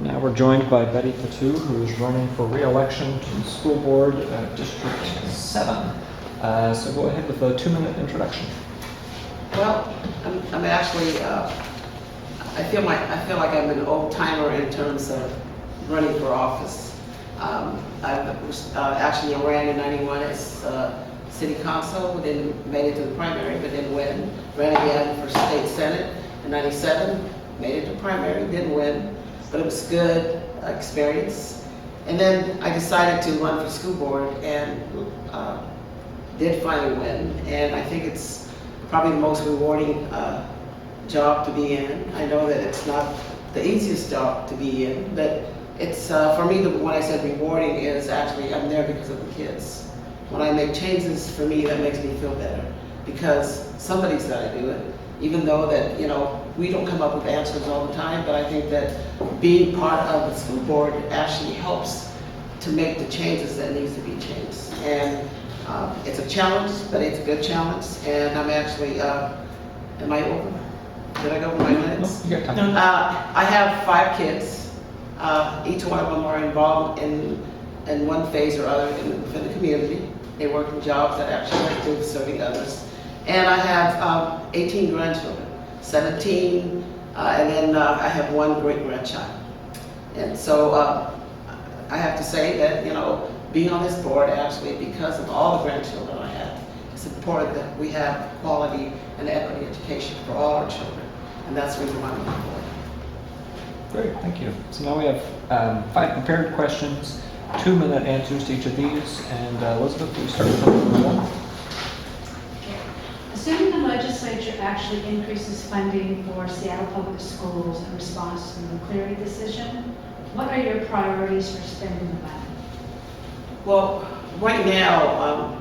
Now we're joined by Betty Patu, who is running for re-election to the school board, District 7. So go ahead with a 2-minute introduction. Well, I'm actually, I feel like I'm an old timer in terms of running for office. I actually ran in '91 as city council, then made it to the primary, but didn't win. Ran again for state senate in '97, made it to primary, didn't win, but it was good experience. And then I decided to run for school board and did finally win. And I think it's probably the most rewarding job to be in. I know that it's not the easiest job to be in, but it's, for me, when I said rewarding is actually I'm there because of the kids. When I make changes, for me, that makes me feel better because somebody's got to do it. Even though that, you know, we don't come up with answers all the time, but I think that being part of the school board actually helps to make the changes that needs to be changed. And it's a challenge, but it's a good challenge. And I'm actually, am I over? Did I go over my minutes? No, you got time. I have 5 kids. Each one of them are involved in one phase or other within the community. They work in jobs that actually have to do with serving others. And I have 18 grandchildren, 17, and then I have 1 great-grandchild. And so I have to say that, you know, being on this board actually, because of all the grandchildren I have, it's important that we have quality and equity education for all our children. And that's the reason why I'm on the board. Great, thank you. So now we have 5 prepared questions, 2-minute answers to each of these. And Elizabeth, will you start with number 1? Assuming the legislature actually increases funding for Seattle Public Schools in response to the Cleary decision, what are your priorities for spending the money? Well, right now,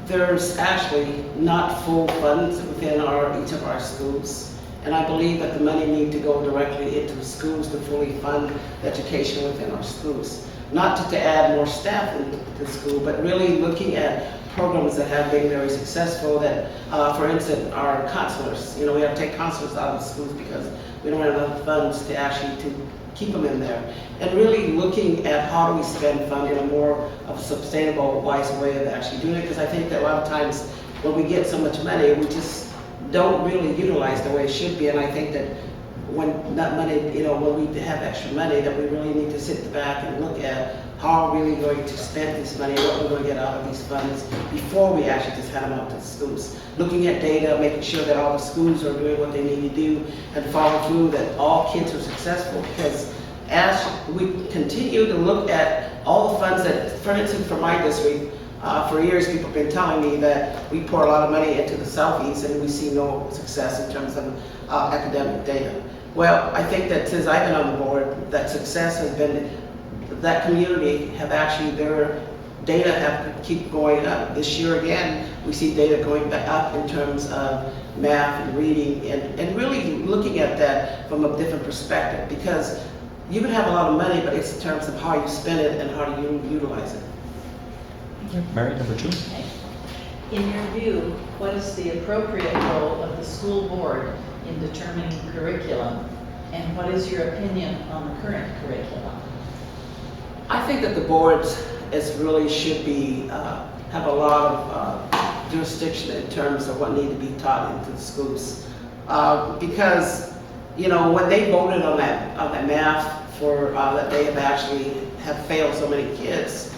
there's actually not full funds within each of our schools. And I believe that the money needs to go directly into schools to fully fund education within our schools. Not to add more staff into the school, but really looking at programs that have been very successful that, for instance, our counselors, you know, we have to take counselors out of the schools because we don't have enough funds to actually to keep them in there. And really looking at how do we spend funds in a more of a sustainable, wise way of actually doing it, because I think that a lot of times when we get so much money, we just don't really utilize the way it should be. And I think that when that money, you know, when we have extra money, that we really need to sit back and look at how are we really going to spend this money, what we're going to get out of these funds before we actually just hand them out to the schools. Looking at data, making sure that all the schools are doing what they need to do and follow through, that all kids are successful, because as we continue to look at all the funds that, for instance, for my district, for years people have been telling me that we pour a lot of money into the Southeast and we see no success in terms of academic data. Well, I think that since I've been on the board, that success has been, that community have actually, their data have keep going up. This year again, we see data going back up in terms of math and reading and really looking at that from a different perspective, because you can have a lot of money, but it's in terms of how you spend it and how do you utilize it. Mary, number 2. In your view, what is the appropriate role of the school board in determining curriculum, and what is your opinion on the current curriculum? I think that the boards really should be, have a lot of jurisdiction in terms of what needs to be taught into the schools. Because, you know, when they voted on that math for, that they have failed so many kids,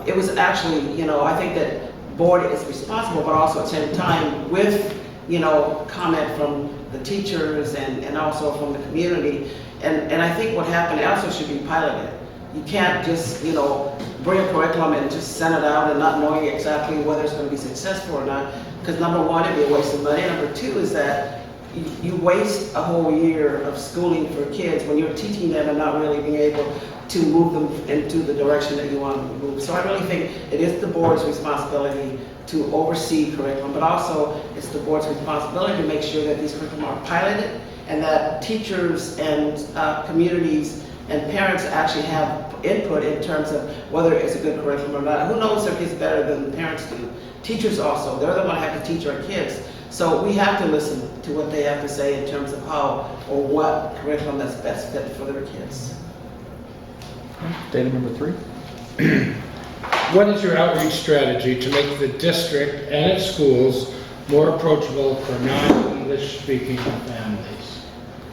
it was actually, you know, I think that board is responsible, but also at the same time with, you know, comment from the teachers and also from the community. And I think what happened also should be piloted. You can't just, you know, bring a curriculum and just send it out and not knowing exactly whether it's going to be successful or not. Because number 1, it'd be a waste of money. Number 2 is that you waste a whole year of schooling for kids when you're teaching them and not really being able to move them into the direction that you want them to move. So I really think it is the board's responsibility to oversee curriculum, but also it's the board's responsibility to make sure that these curriculum are piloted and that teachers and communities and parents actually have input in terms of whether it's a good curriculum or not. Who knows their kids better than the parents do? Teachers also, they're the one who have to teach our kids. So we have to listen to what they have to say in terms of how or what curriculum that's best fit for their kids. David, number 3. What is your outreach strategy to make the district and its schools more approachable for non-English speaking families?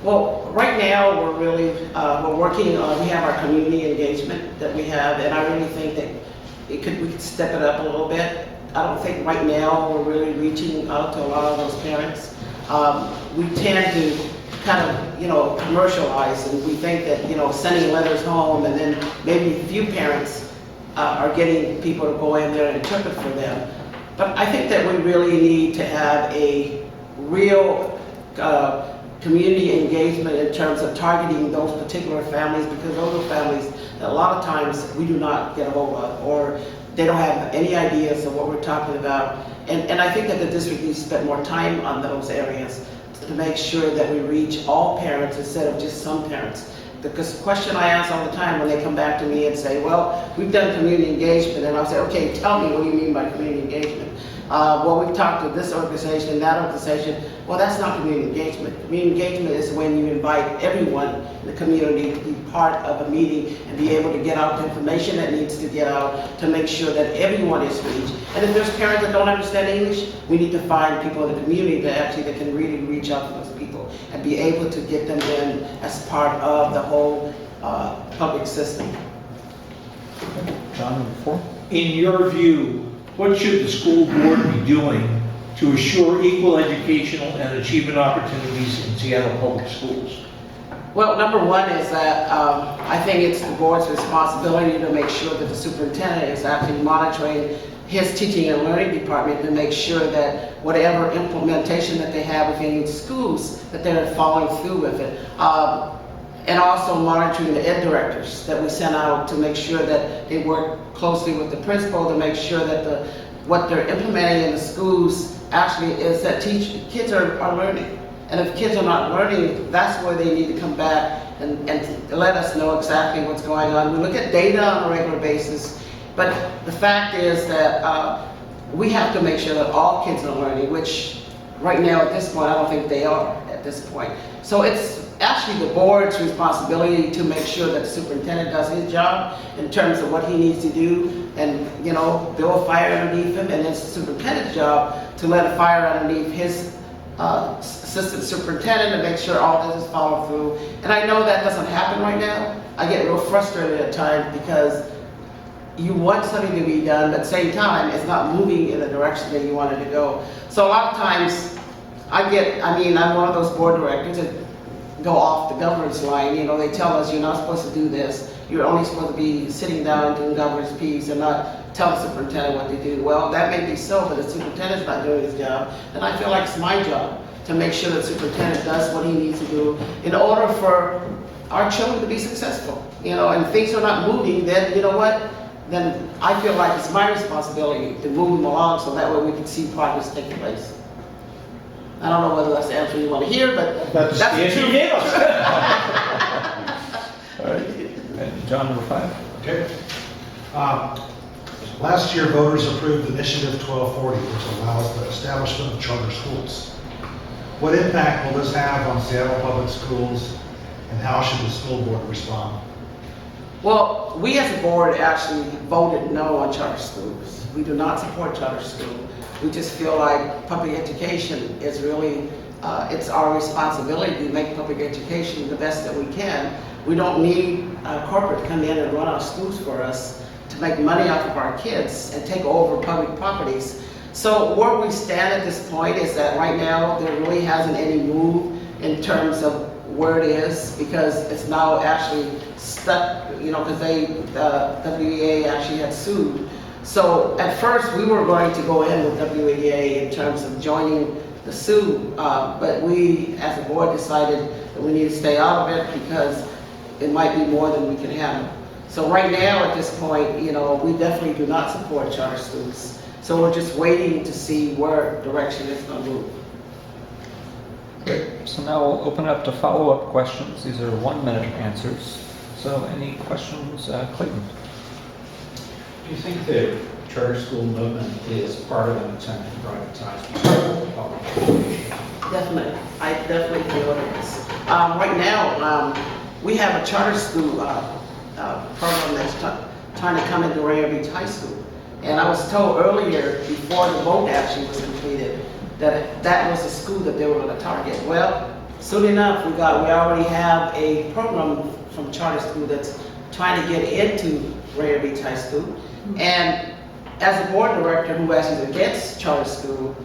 Well, right now, we're really, we're working on, we have our community engagement that we have, and I really think that we could step it up a little bit. I don't think right now we're really reaching out to a lot of those parents. We tend to kind of, commercialize, and we think that, sending letters home, and then maybe a few parents are getting people to go in there and interpret for them. But I think that we really need to have a real community engagement in terms of targeting those particular families, because those are families that a lot of times we do not get a hold of, or they don't have any ideas of what we're talking about. And I think that the district needs to spend more time on those areas to make sure that we reach all parents instead of just some parents. Because the question I ask all the time when they come back to me and say, well, we've done community engagement, and I'll say, okay, tell me, what do you mean by community engagement? Well, we've talked to this organization and that organization. Well, that's not community engagement. Community engagement is when you invite everyone in the community to be part of a meeting and be able to get out the information that needs to get out to make sure that everyone is reached. And if there's parents that don't understand English, we need to find people in the community that can really reach out to those people and be able to get them in as part of the whole public system. John, number 4. In your view, what should the school board be doing to assure equal educational and achievement opportunities in Seattle Public Schools? Well, number one is that I think it's the board's responsibility to make sure that the superintendent is actually monitoring his teaching and learning department to make sure that whatever implementation that they have within each schools, that they're following through with it. And also monitoring the ed directors that we send out to make sure that they work closely with the principal to make sure that what they're implementing in the schools actually is that kids are learning. And if kids are not learning, that's where they need to come back and let us know exactly what's going on. We look at data on a regular basis, but the fact is that we have to make sure that all kids are learning, which right now at this point, I don't think they are at this point. So it's actually the board's responsibility to make sure that the superintendent does his job in terms of what he needs to do and, build a fire underneath him, and it's the superintendent's job to let a fire underneath his assistant superintendent to make sure all this is followed through. And I know that doesn't happen right now. I get real frustrated at times because you want something to be done, but at the same time, it's not moving in the direction that you want it to go. So a lot of times, I'm one of those board directors that go off the governance line. They tell us you're not supposed to do this. You're only supposed to be sitting down doing governance piece and not tell the superintendent what to do. Well, that may be so, but the superintendent's not doing his job. And I feel like it's my job to make sure that the superintendent does what he needs to do in order for our children to be successful. And if things are not moving, then you know what? Then I feel like it's my responsibility to move them along so that way we can see progress taking place. I don't know whether that's the answer you want to hear, but That's the answer you gave us. All right. And John, number 5. Okay. Last year, voters approved Initiative 1240, which allows the establishment of charter schools. What impact will this have on Seattle Public Schools, and how should the school board respond? Well, we as a board actually voted no on charter schools. We do not support charter schools. We just feel like public education is really, it's our responsibility to make public education the best that we can. We don't need corporate to come in and run our schools for us to make money off of our kids and take over public properties. So where we stand at this point is that right now there really hasn't any move in terms of where it is, because it's now actually stuck, because WEA actually had sued. So at first we were going to go in with WEA in terms of joining the suit, but we as a board decided that we need to stay out of it because it might be more than we can handle. So right now at this point, we definitely do not support charter schools. So we're just waiting to see where direction it's going to move. Great. So now we'll open it up to follow-up questions. These are 1-minute answers. So any questions, Clayton? Do you think that charter school movement is part of an attempt to privatize public education. Definitely, I definitely feel it is. Right now, we have a charter school program that's trying to come into Rainier Beach High School. And I was told earlier, before the vote actually was completed, that that was the school that they were going to target. Well, soon enough, we already have a program from charter school that's trying to get into Rainier Beach High School. And as a board director who actually is against charter school,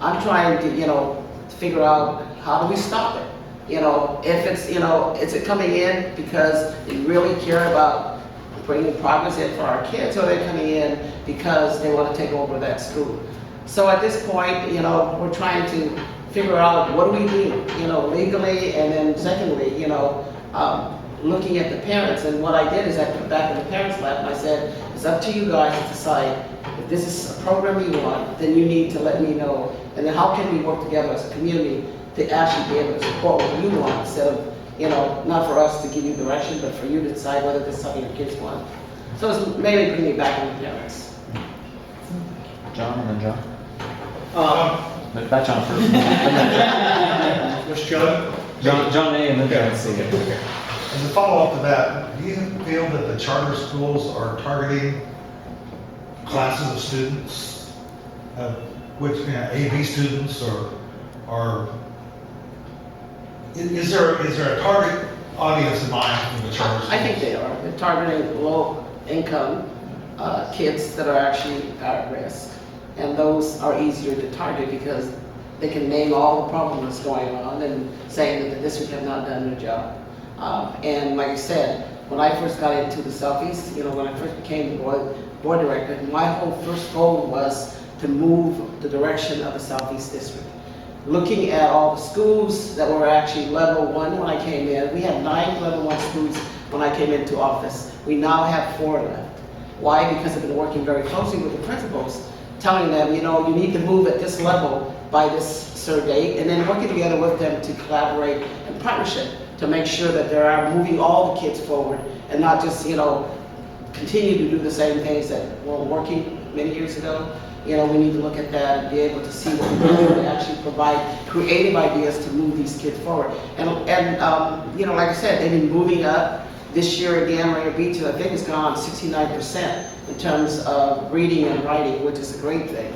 I'm trying to, figure out how do we stop it? If it's, is it coming in because they really care about bringing progress in for our kids, or they're coming in because they want to take over that school? So at this point, we're trying to figure out what do we do, legally, and then secondly, looking at the parents. And what I did is I put back in the parents' lap and I said, it's up to you guys to decide if this is a program you want, then you need to let me know. And then how can we work together as a community to actually be able to support what you want, instead of, not for us to give you direction, but for you to decide whether this is something your kids want. So it's mainly bringing it back on the parents. John and then John. Um, Back John first. What's John? John A and then John C. And to follow up to that, do you feel that the charter schools are targeting classes of students, which, AB students, or is there a target audience in mind for the charter schools? I think they are. They're targeting low-income kids that are actually at risk. And those are easier to target because they can name all the problems that's going on and saying that the district have not done their job. And like I said, when I first got into the Southeast, when I first became the board director, my whole first goal was to move the direction of the Southeast district. Looking at all the schools that were actually level 1 when I came in, we had 9 level 1 schools when I came into office. We now have 4 left. Why? Because I've been working very closely with the principals, telling them, you need to move at this level by this certain date, and then working together with them to collaborate in partnership to make sure that they are moving all the kids forward and not just, continue to do the same things that weren't working many years ago. We need to look at that and be able to see what we can do to actually provide creative ideas to move these kids forward. And like I said, they've been moving up. This year again, Rainier Beach, I think, has gone 69% in terms of reading and writing, which is a great thing.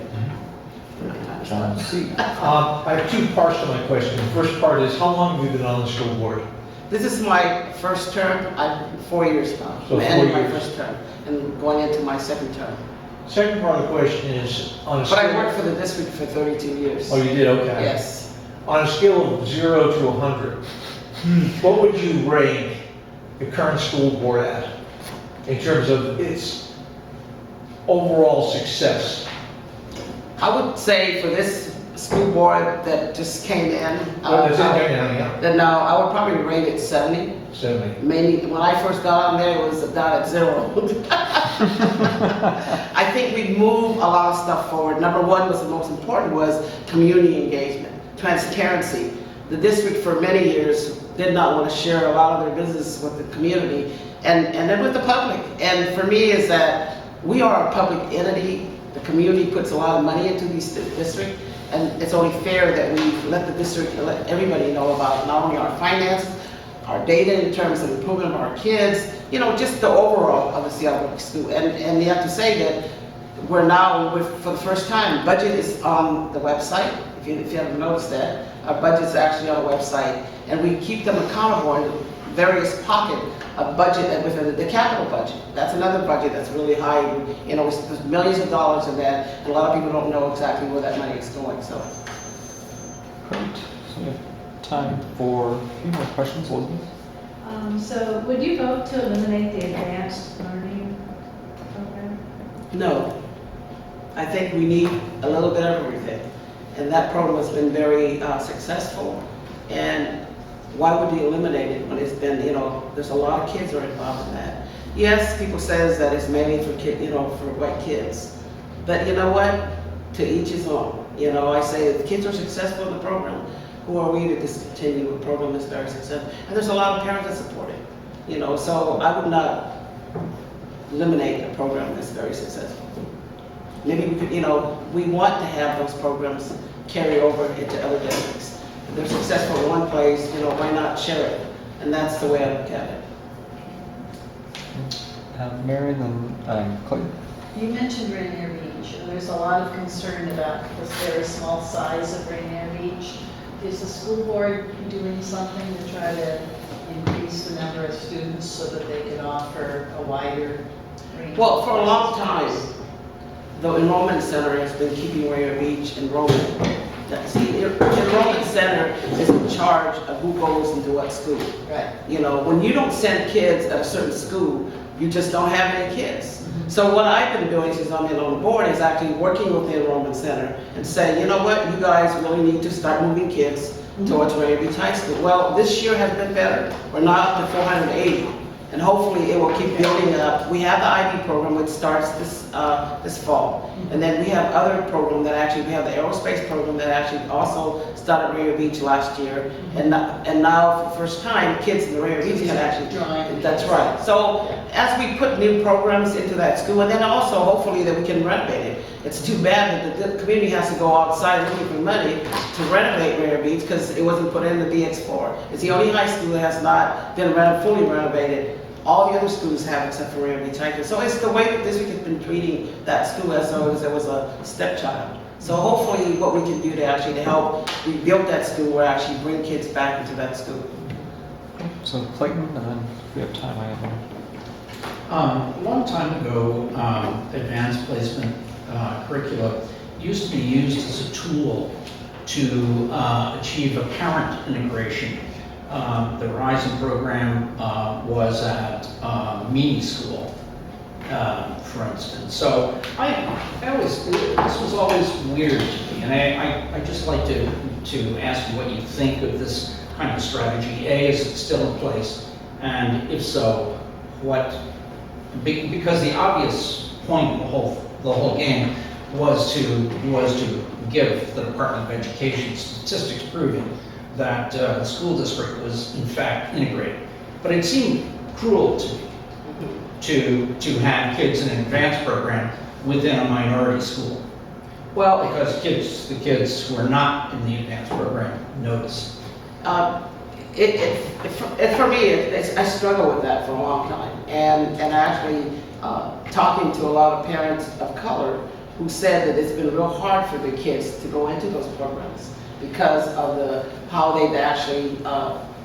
John C. I have 2 parts to my question. The first part is, how long have you been on the school board? This is my first term. I'm 4 years now. So I'm ending 4 my years. first term and going into my second term. Second part of the question is, on a But scale... I worked for the district for 32 years. Oh, you did? Okay. Yes. On a scale of 0 to 100, what would you rate the current school board at in terms of its overall success? I would say for this school board that just came in, Well, is it getting out? then I would probably rate it 70. 70. Maybe when I first got on there, it was down at 0. I think we moved a lot of stuff forward. Number 1 was the most important, was community engagement, transparency. The district for many years did not want to share a lot of their business with the community and then with the public. And for me is that we are a public entity. The community puts a lot of money into these district, and it's only fair that we let the district, let everybody know about not only our finances, our data in terms of improvement of our kids, just the overall of the Seattle Public School. And you have to say that we're now, for the first time, budget is on the website. If you haven't noticed that, our budget's actually on the website, and we keep them accountable in various pockets of budget within the capital budget. That's another budget that's really high. There's millions of dollars in that, and a lot of people don't know exactly where that money is going. So, Great. So we have time for a few more questions, Elizabeth. So would you vote to eliminate the advanced learning program? no, I think we need a little bit of everything, and that program has been very successful. And why would you eliminate it when it's been, there's a lot of kids are involved in that. Yes, people says that it's mainly for for white kids, but you know what? To each his own. I say if the kids are successful in the program, who are we to discontinue a program that's very successful? And there's a lot of parents that support it. So I would not eliminate a program that's very successful. maybe we could, we want to have those programs carry over into other districts. If they're successful in one place, why not share it? And that's the way I look at it. Mary, then Clayton. You mentioned Rainier Beach, and there's a lot of concern about the very small size of Rainier Beach. Is the school board doing something to try to increase the number of students so that they can offer a wider range? Well, for a long time, the enrollment center has been keeping Rainier Beach enrollment. See, the enrollment center is in charge of who goes into what school. Right. When you don't send kids at a certain school, you just don't have any kids. So what I've been doing since I'm in on the board is actually working with the enrollment center and saying, you know what, you guys really need to start moving kids towards Rainier Beach High School. Well, this year has been better. We're now up to 480, and hopefully it will keep building up. We have the IB program, which starts this fall, and then we have other program that actually, we have the aerospace program that actually also started Rainier Beach last year, and now for the first time, kids in the Rainier Beach can actually join. That's right. So as we put new programs into that school, and then also hopefully that we can renovate it. It's too bad that the community has to go outside looking for money to renovate Rainier Beach because it wasn't put in the BX4. It's the only high school that has not been fully renovated. All the other schools have except for Rainier Beach High School. So it's the way that this week has been treating that school as though it was a stepchild. So hopefully what we can do to help rebuild that school will actually bring kids back into that school. So Clayton, and then if we have time, I have one. A long time ago, advanced placement curricula used to be used as a tool to achieve a parent integration. The Horizon program was at Meany School, for instance. So this was always weird to me, and I just like to ask you what you think of this kind of strategy. A, is it still in place? And if so, what? Because the obvious point of the whole game was to give the Department of Education statistics proving that the school district was in fact integrated. But it seemed cruel to me to have kids in an advanced program within a minority school. Well, because the kids who are not in the advanced program notice. For me, I struggle with that for a long time, and actually talking to a lot of parents of color who said that it's been real hard for the kids to go into those programs because of how they've actually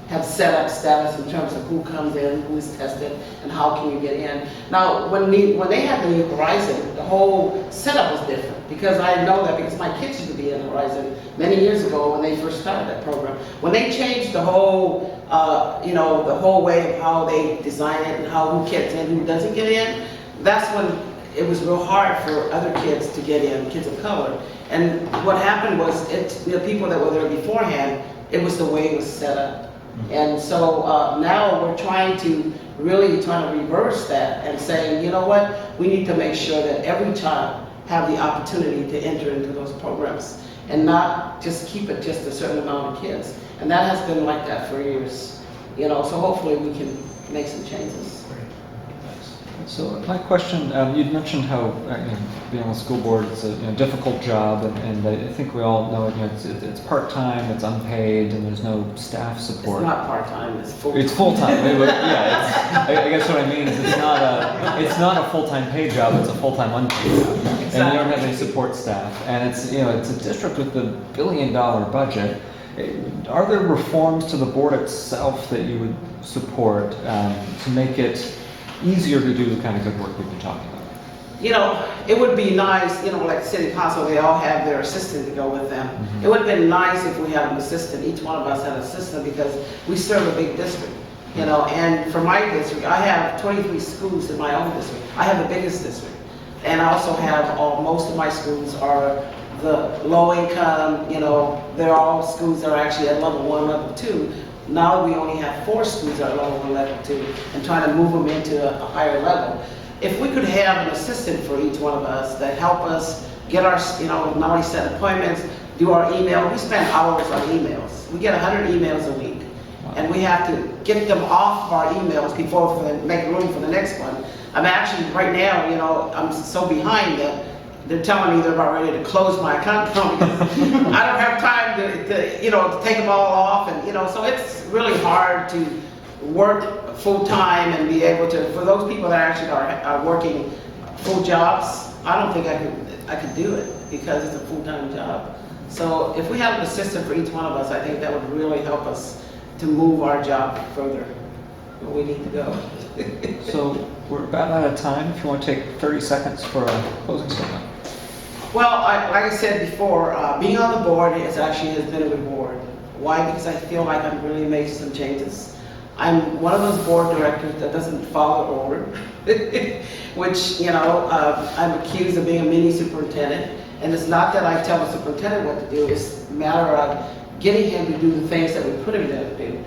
have set up status in terms of who comes in, who is tested, and how can you get in. Now, when they had the new Horizon, the whole setup was different because I know that because my kids used to be in Horizon many years ago when they first started that program. When they changed the whole, the whole way of how they design it and who gets in, who doesn't get in, that's when it was real hard for other kids to get in, kids of color. And what happened was, people that were there beforehand, it was the way it was set up. And so now we're trying to reverse that and saying, you know what, we need to make sure that every child have the opportunity to enter into those programs and not just keep it just a certain amount of kids. And that has been like that for years, so hopefully we can make some changes. So my question, you'd mentioned how being on the school board is a difficult job, and I think we all know it's part-time, it's unpaid, and there's no staff support. It's not part-time, it's full-time. It's full-time. I guess what I mean is it's not a full-time paid job, it's a full-time unpaid job. Exactly. And you don't have any support staff. And it's a district with a $1 billion budget. Are there reforms to the board itself that you would support to make it easier to do the kind of good work we've been talking about? It would be nice, like city council, they all have their assistant to go with them. It would have been nice if we had an assistant, each one of us had an assistant because we serve a big district, and for my district, I have 23 schools in my own district. I have the biggest district. And I also have most of my schools are the low income, they're all schools that are actually at level 1, level 2. Now we only have 4 schools that are level 1, level 2, and trying to move them into a higher level. If we could have an assistant for each one of us that help us get our, not only set appointments, do our email. We spend hours on emails. We get 100 emails a week, and we have to get them off of our emails before make room for the next one. I'm actually right now, I'm so behind that they're telling me they're about ready to close my account now because I don't have time to, you know, to take them all off, and, you know, so it's really hard to work full-time and be able to, for those people that actually are working full jobs, I don't think I could do it because it's a full-time job. So if we have an assistant for each one of us, I think that would really help us to move our job further where we need to go. So we're about out of time. If you want to take 30 seconds for a closing statement. Well, like I said before, being on the board has been a reward. Why? Because I feel like I'm really making some changes. I'm one of those board directors that doesn't follow order, which, you know, I'm accused of being a mini superintendent. And it's not that I tell the superintendent what to do, it's a matter of getting him to do the things that we put him there to do.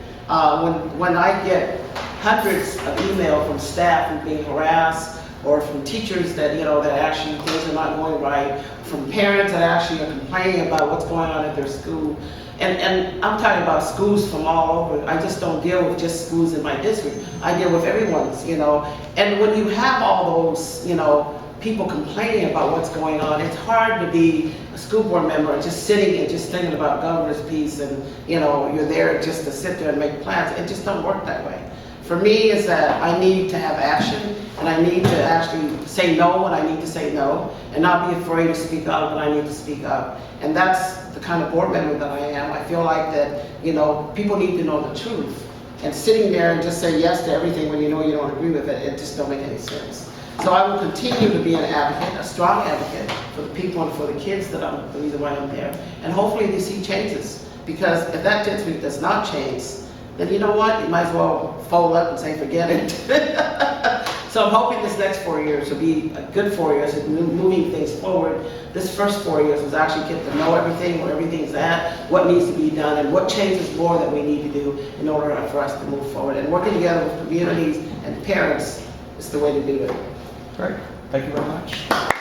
When I get hundreds of emails from staff who are being harassed, or from teachers that, you know, that actually things are not going right, from parents that actually are complaining about what's going on at their school. And I'm talking about schools from all over. I just don't deal with just schools in my district. I deal with everyone's, you know. And when you have all those, you know, people complaining about what's going on, it's hard to be a school board member just sitting and just thinking about governor's peace and, you know, you're there just to sit there and make plans. It just don't work that way. For me, is that I need to have action, and I need to actually say no when I need to say no, and not be afraid to speak up when I need to speak up. And that's the kind of board member that I am. I feel like that, you know, people need to know the truth. And sitting there and just say yes to everything when you know you don't agree with it, it just don't make any sense. So I will continue to be an advocate, a strong advocate for the people and for the kids that I'm the reason why I'm there. And hopefully we see changes, because if that district does not change, then you know what? You might as well fold up and say forget it. So I'm hoping this next 4 years will be a good 4 years of moving things forward. This first 4 years was actually get to know everything, where everything's at, what needs to be done, and what changes more that we need to do in order for us to move forward. And working together with communities and parents is the way to do it. Great. Thank you very much.